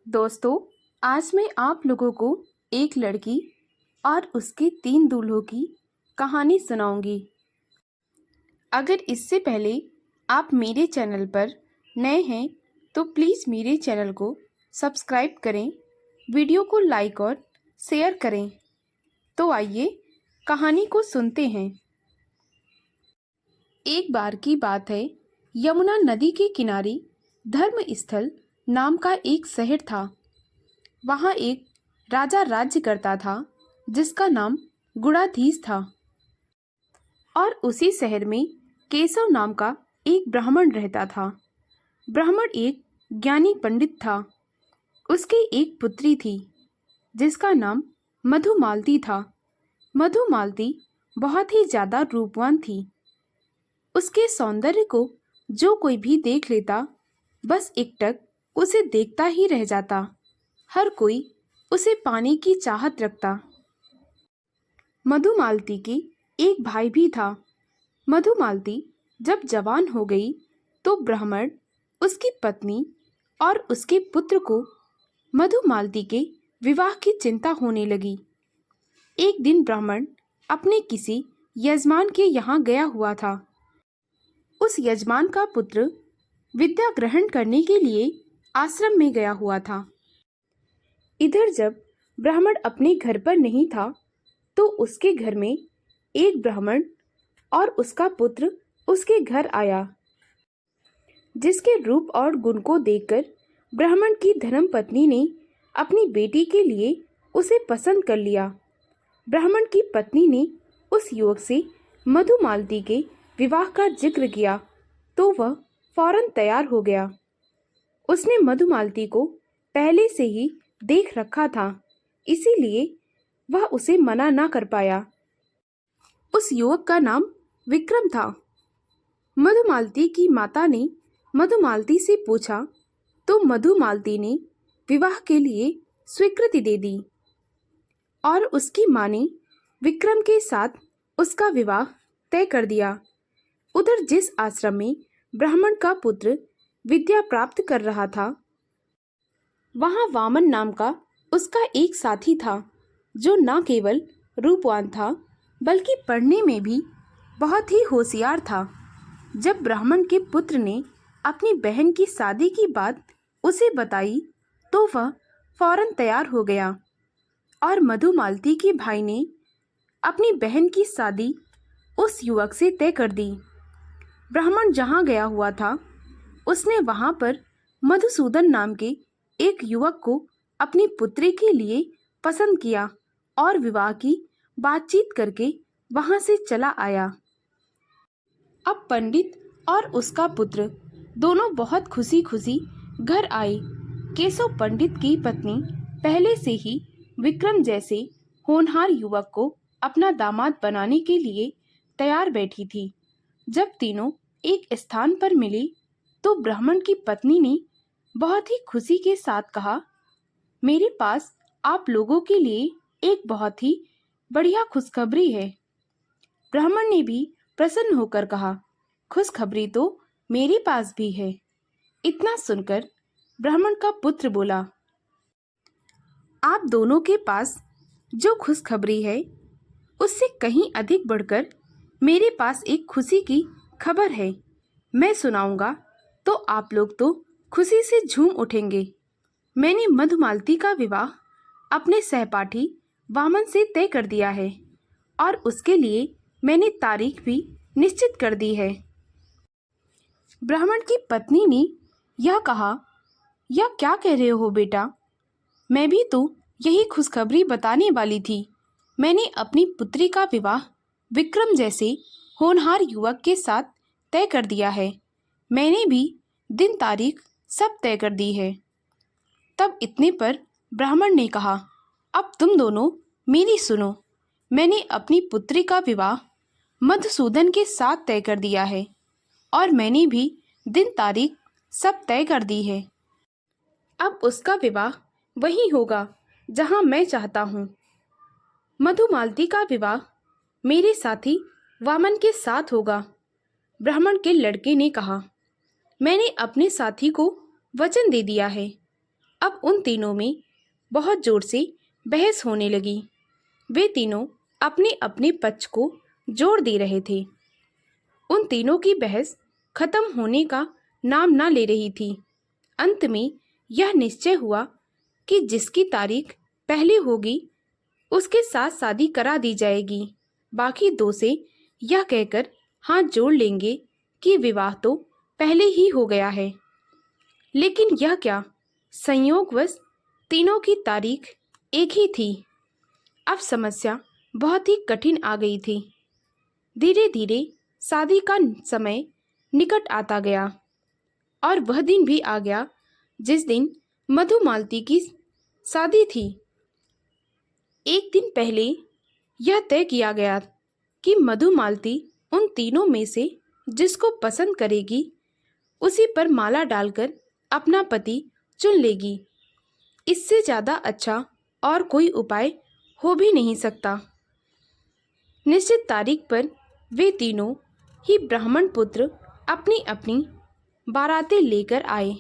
दोस्तों, आज मैं आप लोगों को एक लड़की और उसके 3 दूल्हों की कहानी सुनाऊंगी। अगर इससे पहले आप मेरे चैनल पर नए हैं तो प्लीज़ मेरे चैनल को सब्सक्राइब करें, वीडियो को लाइक और शेयर करें। तो आइए कहानी को सुनते हैं। एक बार की बात है, यमुना नदी के किनारे धर्मस्थल नाम का एक शहर था। वहाँ एक राजा राज्य करता था जिसका नाम गुणाधीश था। और उसी शहर में केशव नाम का एक ब्राह्मण रहता था। ब्राह्मण एक ज्ञानी पंडित था। उसकी एक पुत्री थी जिसका नाम मधुमालती था। मधुमालती बहुत ही ज़्यादा रूपवान थी। उसके सौंदर्य को जो कोई भी देख लेता, बस एकटक उसे देखता ही रह जाता। हर कोई उसे पाने की चाहत रखता। मधुमालती की एक भाई भी था। मधुमालती जब जवान हो गई तो ब्राह्मण उसकी पत्नी और उसके पुत्र को मधुमालती के विवाह की चिंता होने लगी। एक दिन ब्राह्मण अपने किसी यजमान के यहाँ गया हुआ था। उस यजमान का पुत्र विद्या ग्रहण करने के लिए आश्रम में गया हुआ था। इधर जब ब्राह्मण अपने घर पर नहीं था तो उसके घर में एक ब्राह्मण और उसका पुत्र उसके घर आया, जिसके रूप और गुण को देखकर ब्राह्मण की धर्मपत्नी ने अपनी बेटी के लिए उसे पसंद कर लिया। ब्राह्मण की पत्नी ने उस युवक से मधुमालती के विवाह का जिक्र किया तो वह फौरन तैयार हो गया। उसने मधुमालती को पहले से ही देख रखा था, इसीलिए वह उसे मना ना कर पाया। उस युवक का नाम विक्रम था। मधुमालती की माता ने मधुमालती से पूछा तो मधुमालती ने विवाह के लिए स्वीकृति दे दी और उसकी माँ ने विक्रम के साथ उसका विवाह तय कर दिया। उधर जिस आश्रम में ब्राह्मण का पुत्र विद्या प्राप्त कर रहा था, वहाँ वामन नाम का उसका एक साथी था जो न केवल रूपवान था बल्कि पढ़ने में भी बहुत ही होशियार था। जब ब्राह्मण के पुत्र ने अपनी बहन की शादी की बात उसे बताई तो वह फौरन तैयार हो गया और मधुमालती के भाई ने अपनी बहन की शादी उस युवक से तय कर दी। ब्राह्मण जहाँ गया हुआ था उसने वहाँ पर मधुसूदन नाम के एक युवक को अपनी पुत्री के लिए पसंद किया और विवाह की बातचीत करके वहाँ से चला आया। अब पंडित और उसका पुत्र दोनों बहुत खुशी खुशी घर आए। केशव पंडित की पत्नी पहले से ही विक्रम जैसे होनहार युवक को अपना दामाद बनाने के लिए तैयार बैठी थी। जब तीनों एक स्थान पर मिली तो ब्राह्मण की पत्नी ने बहुत ही खुशी के साथ कहा, मेरे पास आप लोगों के लिए एक बहुत ही बढ़िया खुशखबरी है। ब्राह्मण ने भी प्रसन्न होकर कहा, खुशखबरी तो मेरे पास भी है। इतना सुनकर ब्राह्मण का पुत्र बोला, आप दोनों के पास जो खुशखबरी है उससे कहीं अधिक बढ़कर मेरे पास एक खुशी की खबर है। मैं सुनाऊंगा तो आप लोग तो खुशी से झूम उठेंगे। मैंने मधुमालती का विवाह अपने सहपाठी वामन से तय कर दिया है और उसके लिए मैंने तारीख भी निश्चित कर दी है। ब्राह्मण की पत्नी ने यह कहा, यह क्या कह रहे हो बेटा? मैं भी तो यही खुशखबरी बताने वाली थी। मैंने अपनी पुत्री का विवाह विक्रम जैसे होनहार युवक के साथ तय कर दिया है। मैंने भी दिन तारीख सब तय कर दी है। तब इतने पर ब्राह्मण ने कहा, अब तुम दोनों मेरी सुनो। मैंने अपनी पुत्री का विवाह मधुसूदन के साथ तय कर दिया है और मैंने भी दिन तारीख सब तय कर दी है। अब उसका विवाह वही होगा जहां मैं चाहता हूँ। मधुमालती का विवाह मेरे साथी वामन के साथ होगा। ब्राह्मण के लड़के ने कहा, मैंने अपने साथी को वचन दे दिया है अब उन तीनों में बहुत जोर से बहस होने लगी। वे तीनों अपने अपने पक्ष को जोर दे रहे थे। उन तीनों की बहस खत्म होने का नाम ना ले रही थी। अंत में यह निश्चय हुआ कि जिसकी तारीख पहले होगी उसके साथ शादी करा दी जाएगी। बाकी दो से यह कहकर हाथ जोड़ लेंगे कि विवाह तो पहले ही हो गया है। लेकिन यह क्या, संयोगवश तीनों की तारीख एक ही थी। अब समस्या बहुत ही कठिन आ गई थी। धीरे धीरे शादी का समय निकट आता गया और वह दिन भी आ गया जिस दिन मधुमालती की शादी थी। एक दिन पहले यह तय किया गया कि मधुमालती उन तीनों में से जिसको पसंद करेगी उसी पर माला डालकर अपना पति चुन लेगी। इससे ज़्यादा अच्छा और कोई उपाय हो भी नहीं सकता। निश्चित तारीख पर वे तीनों ही ब्राह्मण पुत्र अपनी अपनी बारातें लेकर आए।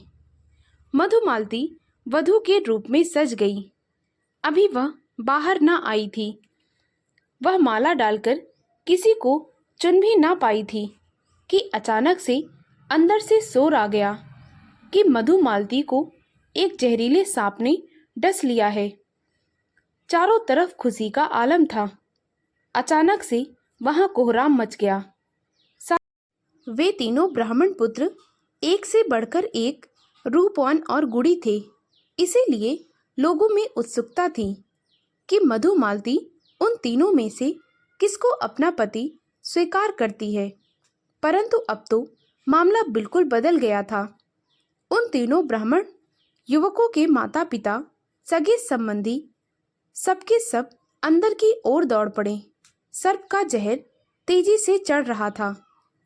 मधुमालती वधू के रूप में सज गई। अभी वह बाहर न आई थी। वह माला डालकर किसी को चुन भी ना पाई थी कि अचानक से अंदर से शोर आ गया कि मधुमालती को एक जहरीले सांप ने डस लिया है। चारों तरफ खुशी का आलम था। अचानक से वहां कोहराम मच गया। वे तीनों ब्राह्मण पुत्र एक से बढ़कर एक रूपवान और गुणी थे। इसीलिए लोगों में उत्सुकता थी कि मधुमालती उन तीनों में से किसको अपना पति स्वीकार करती है। परंतु अब तो मामला बिल्कुल बदल गया था। उन तीनों ब्राह्मण युवकों के माता पिता, सगे संबंधी सबके सब अंदर की ओर दौड़ पड़े। सर्प का जहर तेजी से चढ़ रहा था।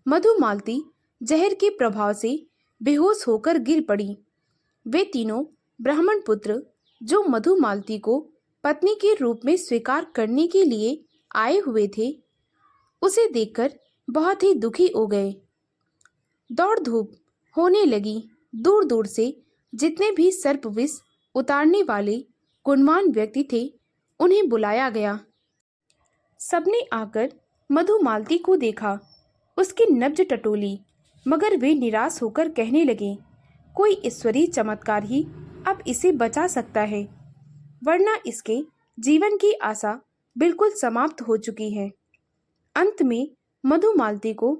मधुमालती जहर के प्रभाव से बेहोश होकर गिर पड़ी। वे तीनों ब्राह्मण पुत्र जो मधुमालती को पत्नी के रूप में स्वीकार करने के लिए आए हुए थे, उसे देखकर बहुत ही दुखी हो गए। दौड़ धूप होने लगी। दूर दूर से जितने भी सर्प विष उतारने वाले गुणवान व्यक्ति थे, उन्हें बुलाया गया। सबने आकर मधुमालती को देखा, उसकी नब्ज टटोली, मगर वे निराश होकर कहने लगे, कोई ईश्वरीय चमत्कार ही अब इसे बचा सकता है, वरना इसके जीवन की आशा बिल्कुल समाप्त हो चुकी है। अंत में मधुमालती को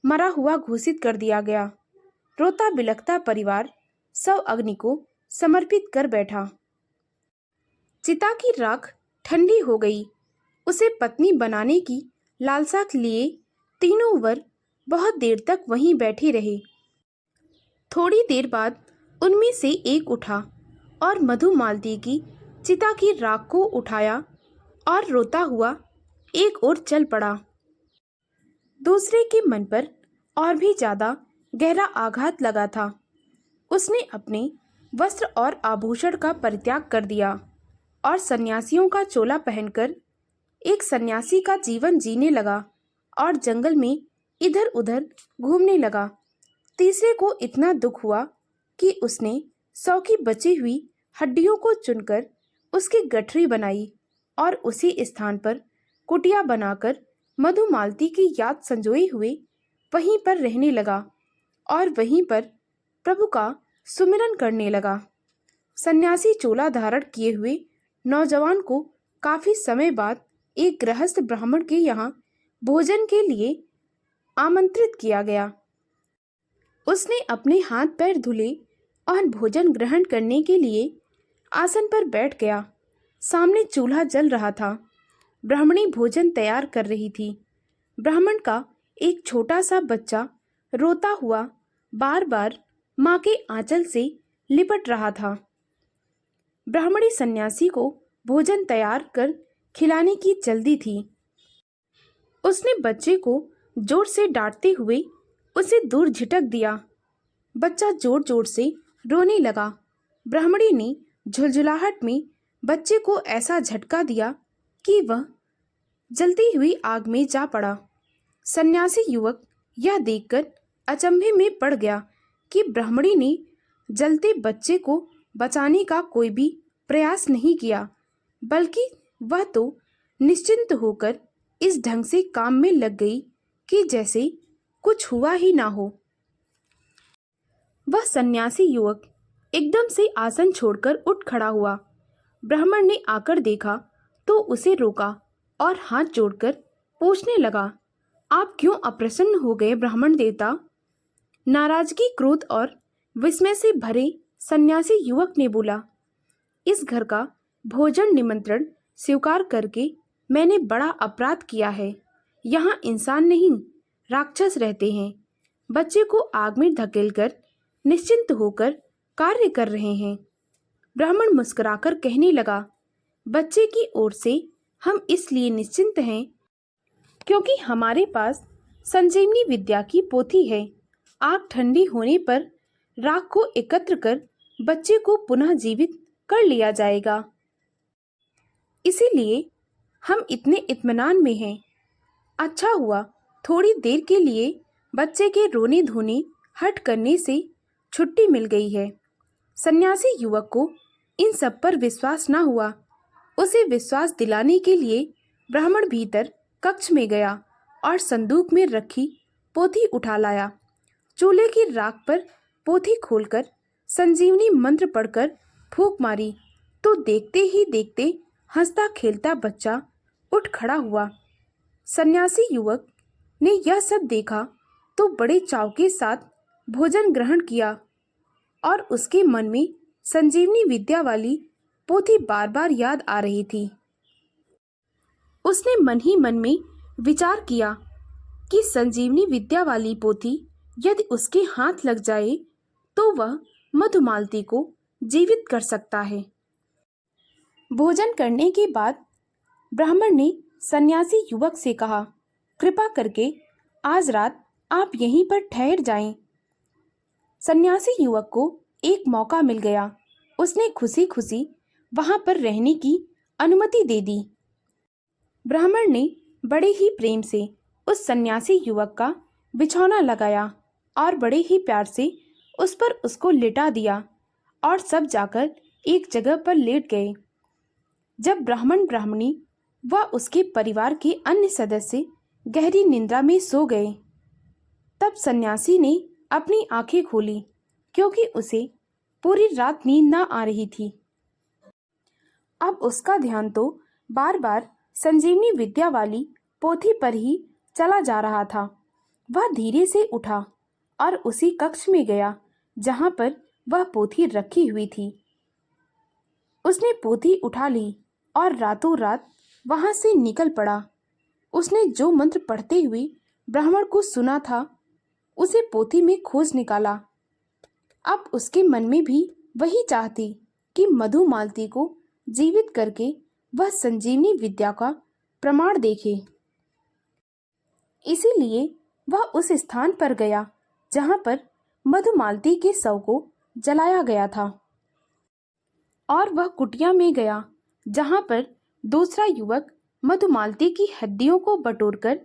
मरा हुआ घोषित कर दिया गया। रोता बिलखता परिवार शव अग्नि को समर्पित कर बैठा। चिता की राख ठंडी हो गई। उसे पत्नी बनाने की लालसा लिए तीनों वर बहुत देर तक वहीं बैठे रहे। थोड़ी देर बाद उनमें से एक उठा और मधुमालती की चिता की राख को उठाया और रोता हुआ एक ओर चल पड़ा। दूसरे के मन पर और भी ज्यादा गहरा आघात लगा था। उसने अपने वस्त्र और आभूषण का परित्याग कर दिया और सन्यासियों का चोला पहनकर एक सन्यासी का जीवन जीने लगा और जंगल में इधर उधर घूमने लगा। तीसरे को इतना दुख हुआ कि उसने 100 की बची हुई हड्डियों को चुनकर उसकी गठरी बनाई और उसी स्थान पर कुटिया बनाकर मधुमालती की याद संजोए हुए वहीं पर रहने लगा और वहीं पर प्रभु का सुमिरन करने लगा। सन्यासी चोला धारण किए हुए नौजवान को काफी समय बाद एक गृहस्थ ब्राह्मण के यहाँ भोजन के लिए आमंत्रित किया गया। उसने अपने हाथ पैर धुले और भोजन ग्रहण करने के लिए आसन पर बैठ गया। सामने चूल्हा जल रहा था। ब्राह्मणी भोजन तैयार कर रही थी। ब्राह्मण का एक छोटा सा बच्चा रोता हुआ बार बार माँ के आंचल से लिपट रहा था। ब्राह्मणी सन्यासी को भोजन तैयार कर खिलाने की जल्दी थी। उसने बच्चे को जोर से डांटते हुए उसे दूर झिटक दिया। बच्चा जोर जोर से रोने लगा। ब्राह्मणी ने झुलझुलाहट में बच्चे को ऐसा झटका दिया कि वह जलती हुई आग में जा पड़ा। सन्यासी युवक यह देखकर अचंभे में पड़ गया कि ब्राह्मणी ने जलते बच्चे को बचाने का कोई भी प्रयास नहीं किया, बल्कि वह तो निश्चिंत होकर इस ढंग से काम में लग गई कि जैसे कुछ हुआ ही ना हो। वह सन्यासी युवक एकदम से आसन छोड़कर उठ खड़ा हुआ। ब्राह्मण ने आकर देखा तो उसे रोका और हाथ जोड़कर पूछने लगा, आप क्यों अप्रसन्न हो गए ब्राह्मण देवता? नाराजगी, क्रोध और विस्मय से भरे सन्यासी युवक ने बोला, इस घर का भोजन निमंत्रण स्वीकार करके मैंने बड़ा अपराध किया है। यहाँ इंसान नहीं, राक्षस रहते हैं। बच्चे को आग में धकेलकर निश्चिंत होकर कार्य कर रहे हैं। ब्राह्मण मुस्कुराकर कहने लगा, बच्चे की ओर से हम इसलिए निश्चिंत हैं क्योंकि हमारे पास संजीवनी विद्या की पोथी है। आग ठंडी होने पर राख को एकत्र कर बच्चे को पुनः जीवित कर लिया जाएगा। इसीलिए हम इतने इत्मीनान में हैं। अच्छा हुआ थोड़ी देर के लिए बच्चे के रोने धोने हट करने से छुट्टी मिल गई है। सन्यासी युवक को इन सब पर विश्वास ना हुआ। उसे विश्वास दिलाने के लिए ब्राह्मण भीतर कक्ष में गया और संदूक में रखी पोथी उठा लाया। चूल्हे की राख पर पोथी खोलकर संजीवनी मंत्र पढ़कर फूंक मारी तो देखते ही देखते हंसता खेलता बच्चा उठ खड़ा हुआ। सन्यासी युवक ने यह सब देखा तो बड़े चाव के साथ भोजन ग्रहण किया और उसके मन में संजीवनी विद्या वाली पोथी बार बार याद आ रही थी। उसने मन ही मन में विचार किया कि संजीवनी विद्या वाली पोथी यदि उसके हाथ लग जाए तो वह मधुमालती को जीवित कर सकता है। भोजन करने के बाद ब्राह्मण ने सन्यासी युवक से कहा, कृपा करके आज रात आप यहीं पर ठहर जाएं। सन्यासी युवक को एक मौका मिल गया। उसने खुशी खुशी वहां पर रहने की अनुमति दे दी। ब्राह्मण ने बड़े ही प्रेम से उस सन्यासी युवक का बिछौना लगाया और बड़े ही प्यार से उस पर उसको लिटा दिया और सब जाकर एक जगह पर लेट गए। जब ब्राह्मण ब्राह्मणी व उसके परिवार के अन्य सदस्य गहरी निद्रा में सो गए, तब सन्यासी ने अपनी आंखें खोली क्योंकि उसे पूरी रात नींद ना आ रही थी। अब उसका ध्यान तो बार बार संजीवनी विद्या वाली पोथी पर ही चला जा रहा था। वह धीरे से उठा और उसी कक्ष में गया जहां पर वह पोथी रखी हुई थी। उसने पोथी उठा ली और रातों रात वहां से निकल पड़ा। उसने जो मंत्र पढ़ते हुए ब्राह्मण को सुना था उसे पोथी में खोज निकाला। अब उसके मन में भी वही चाह थी कि मधुमालती को जीवित करके वह संजीवनी विद्या का प्रमाण देखे। इसीलिए वह उस स्थान पर गया जहां पर मधुमालती के शव को जलाया गया था और वह कुटिया में गया जहां पर दूसरा युवक मधुमालती की हड्डियों को बटोरकर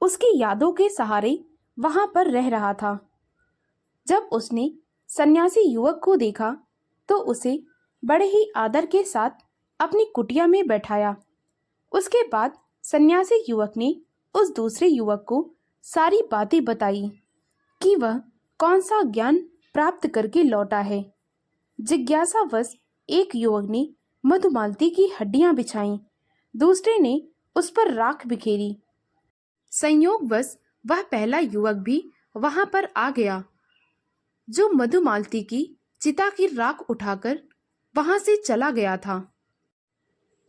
उसकी यादों के सहारे वहां पर रह रहा था। जब उसने सन्यासी युवक को देखा तो उसे बड़े ही आदर के साथ अपनी कुटिया में बैठाया। उसके बाद सन्यासी युवक ने उस दूसरे युवक को सारी बातें बताई कि वह कौन सा ज्ञान प्राप्त करके लौटा है। जिज्ञासावश एक युवक ने मधुमालती की हड्डियां बिछाईं, दूसरे ने उस पर राख बिखेरी। संयोगवश वह पहला युवक भी वहां पर आ गया जो मधुमालती की चिता की राख उठाकर वहां से चला गया था।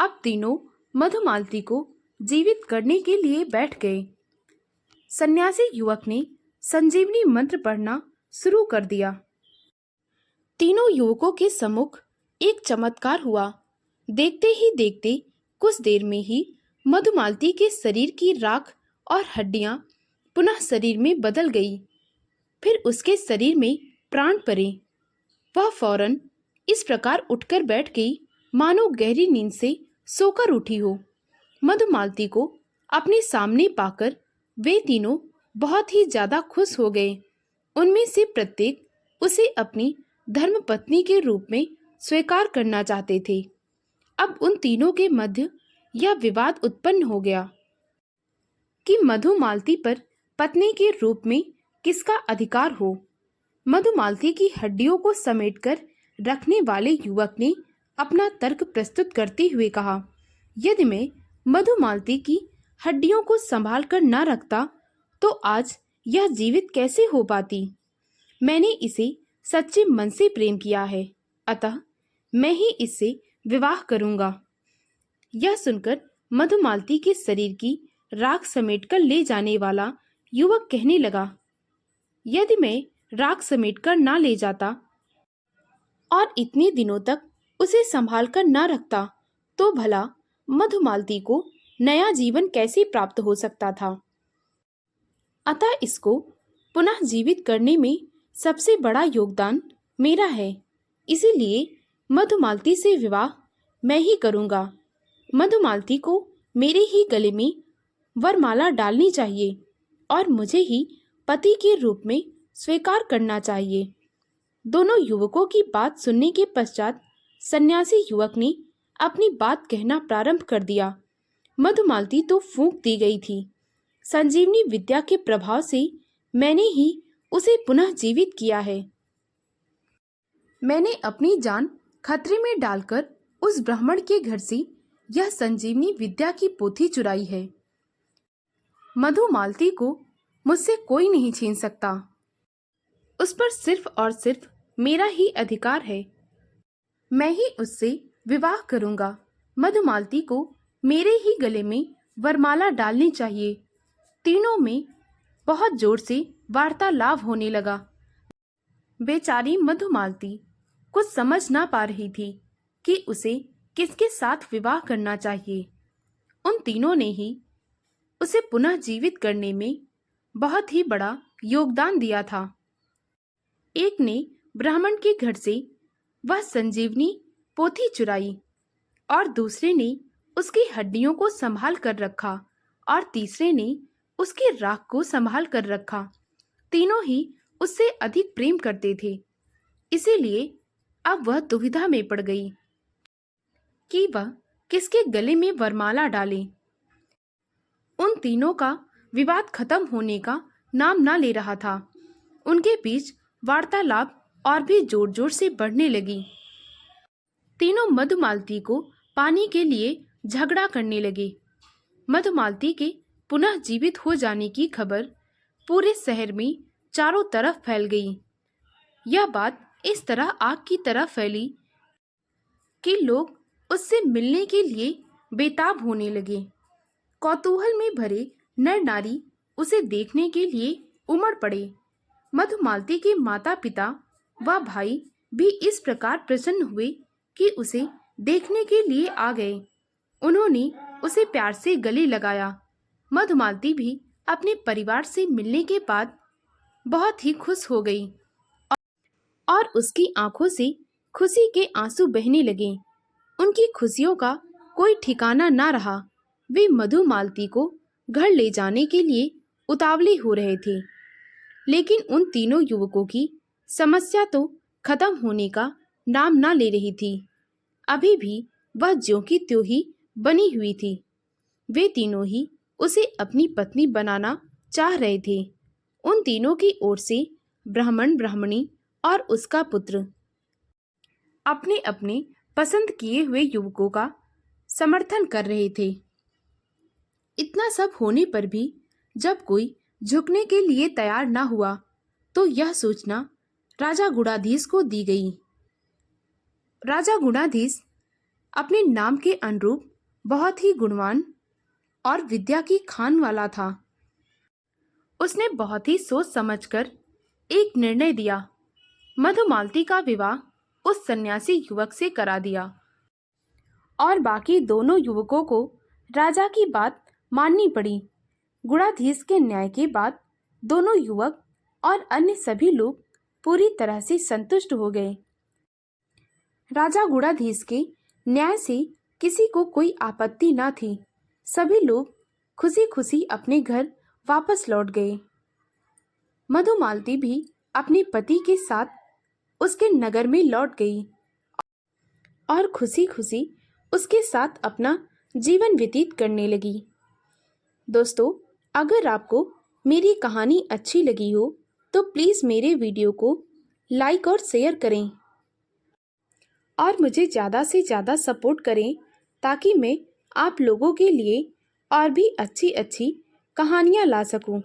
अब तीनों मधुमालती को जीवित करने के लिए बैठ गए। सन्यासी युवक ने संजीवनी मंत्र पढ़ना शुरू कर दिया। तीनों युवकों के सम्मुख एक चमत्कार हुआ। देखते ही देखते कुछ देर में ही मधुमालती के शरीर की राख और हड्डियां पुनः शरीर में बदल गई। फिर उसके शरीर में प्राण पड़े। वह फौरन इस प्रकार उठकर बैठ गई मानो गहरी नींद से सोकर उठी हो। मधुमालती को अपने सामने पाकर वे तीनों बहुत ही ज्यादा खुश हो गए। उनमें से प्रत्येक उसे अपनी धर्मपत्नी के रूप में स्वीकार करना चाहते थे। अब उन तीनों के मध्य यह विवाद उत्पन्न हो गया कि मधुमालती पर पत्नी के रूप में किसका अधिकार हो। मधुमालती की हड्डियों को समेटकर रखने वाले युवक ने अपना तर्क प्रस्तुत करते हुए कहा, यदि मैं मधुमालती की हड्डियों को संभाल कर न रखता तो आज यह जीवित कैसे हो पाती। मैंने इसे सच्चे मन से प्रेम किया है, अतः मैं ही इससे विवाह करूंगा। यह सुनकर मधुमालती के शरीर की राख समेटकर ले जाने वाला युवक कहने लगा, यदि मैं राख समेटकर ना ले जाता और इतने दिनों तक उसे संभाल कर ना रखता तो भला मधुमालती को नया जीवन कैसे प्राप्त हो सकता था। अतः इसको पुनः जीवित करने में सबसे बड़ा योगदान मेरा है, इसीलिए मधुमालती से विवाह मैं ही करूंगा। मधुमालती को मेरे ही गले में वरमाला डालनी चाहिए और मुझे ही पति के रूप में स्वीकार करना चाहिए। दोनों युवकों की बात सुनने के पश्चात सन्यासी युवक ने अपनी बात कहना प्रारंभ कर दिया। मधुमालती तो फूंक दी गई थी। संजीवनी विद्या के प्रभाव से मैंने ही उसे पुनः जीवित किया है। मैंने अपनी जान खतरे में डालकर उस ब्राह्मण के घर से यह संजीवनी विद्या की पोथी चुराई है। मधुमालती को मुझसे कोई नहीं छीन सकता। उस पर सिर्फ और सिर्फ मेरा ही अधिकार है। मैं ही उससे विवाह करूंगा। मधुमालती को मेरे ही गले में वरमाला डालनी चाहिए। तीनों में बहुत जोर से वार्तालाप होने लगा। बेचारी मधुमालती कुछ समझ ना पा रही थी कि उसे किसके साथ विवाह करना चाहिए। उन तीनों ने ही उसे पुनः जीवित करने में बहुत ही बड़ा योगदान दिया था। एक ने ब्राह्मण के घर से वह संजीवनी पोथी चुराई और दूसरे ने उसकी हड्डियों को संभाल कर रखा और तीसरे ने उसके राख को संभाल कर रखा। तीनों ही उससे अधिक प्रेम करते थे, इसीलिए अब वह दुविधा में पड़ गई कि वह किसके गले में वरमाला डाले। उन तीनों का विवाद खत्म होने का नाम ना ले रहा था। उनके बीच वार्तालाप और भी जोर जोर से बढ़ने लगी। तीनों मधुमालती को पाने के लिए झगड़ा करने लगे। मधुमालती के पुनः जीवित हो जाने की खबर पूरे शहर में चारों तरफ फैल गई। यह बात इस तरह आग की तरह फैली कि लोग उससे मिलने के लिए बेताब होने लगे। कौतूहल में भरे नर नारी उसे देखने के लिए उमड़ पड़े। मधुमालती के माता पिता व भाई भी इस प्रकार प्रसन्न हुए कि उसे देखने के लिए आ गए। उन्होंने उसे प्यार से गले लगाया। मधुमालती भी अपने परिवार से मिलने के बाद बहुत ही खुश हो गई और उसकी आंखों से खुशी के आंसू बहने लगे। उनकी खुशियों का कोई ठिकाना ना रहा। वे मधुमालती को घर ले जाने के लिए उतावले हो रहे थे, लेकिन उन तीनों युवकों की समस्या तो खत्म होने का नाम ना ले रही थी। अभी भी वह ज्यों की त्यों ही बनी हुई थी। वे तीनों ही उसे अपनी पत्नी बनाना चाह रहे थे। उन तीनों की ओर से ब्राह्मण, ब्राह्मणी और उसका पुत्र अपने अपने पसंद किए हुए युवकों का समर्थन कर रहे थे। इतना सब होने पर भी जब कोई झुकने के लिए तैयार ना हुआ तो यह सूचना राजा गुणाधीश को दी गई। राजा गुणाधीश अपने नाम के अनुरूप बहुत ही गुणवान और विद्या की खान वाला था। उसने बहुत ही सोच समझकर एक निर्णय दिया। मधुमालती का विवाह उस सन्यासी युवक से करा दिया और बाकी दोनों युवकों को राजा की बात माननी पड़ी। गुणाधीश के न्याय के बाद दोनों युवक और अन्य सभी लोग पूरी तरह से संतुष्ट हो गए। राजा गुणाधीश के न्याय से किसी को कोई आपत्ति न थी। सभी लोग खुशी खुशी अपने घर वापस लौट गए। मधुमालती भी अपने पति के साथ उसके नगर में लौट गई और खुशी खुशी उसके साथ अपना जीवन व्यतीत करने लगी। दोस्तों, अगर आपको मेरी कहानी अच्छी लगी हो तो प्लीज़ मेरे वीडियो को लाइक और शेयर करें और मुझे ज़्यादा से ज़्यादा सपोर्ट करें ताकि मैं आप लोगों के लिए और भी अच्छी अच्छी कहानियाँ ला सकूं।